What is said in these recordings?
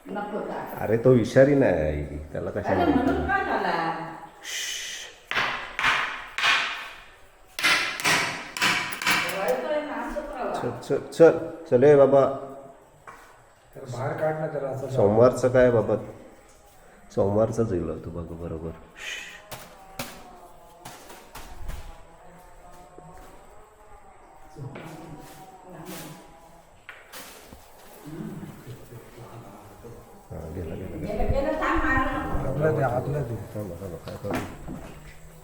नको का? अरे तो विषारी नाही, त्याला अरे कशाला म्हणून काय झाला? वळतोय ना, असंच राहावं. चल चल चल चल ए बाबा. तर बाहेर काढ ना त्याला असं. सोमवारचं काय बाबा, सोमवारचंच येईल तू बघ बरोबर. हा गेला गेला गेला. गेलं गेलं थांब, मारू नको. आपलं ते आपलं ते थांबा थांबा काय करू.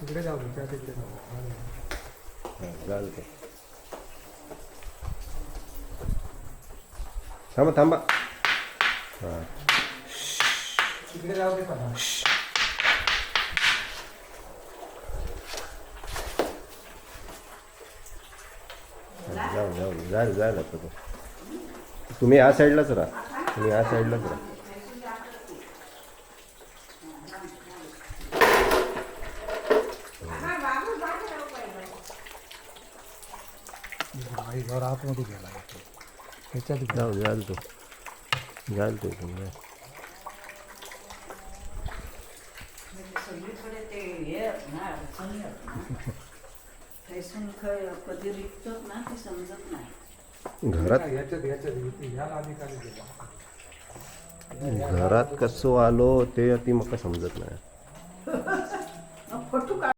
तिकडे जाऊ दे, त्या तिकडे जाऊ. हा झालं ते. थांबा थांबा. हा तिकडे जाऊ दे पण. जाऊ जाऊ जायला जायला आता तो. तुम्ही या साईडलाच राहा, तुम्ही या साईडलाच राहा. हा, बाबू बाहेर राहू पाहिजे. आई घर आतमध्ये गेला त्याच्यात गेला. जाऊ जाईल तो, जाईल तो तुम्ही. सगळीकडे ते हे आहेत ना, अडचणी आहेत ना. पैसून कधी रिकतात ना ते समजत नाही. घरात याच्यात या अलीकडे गेला. घरात कसं आलो ते ती मका समजत नाही.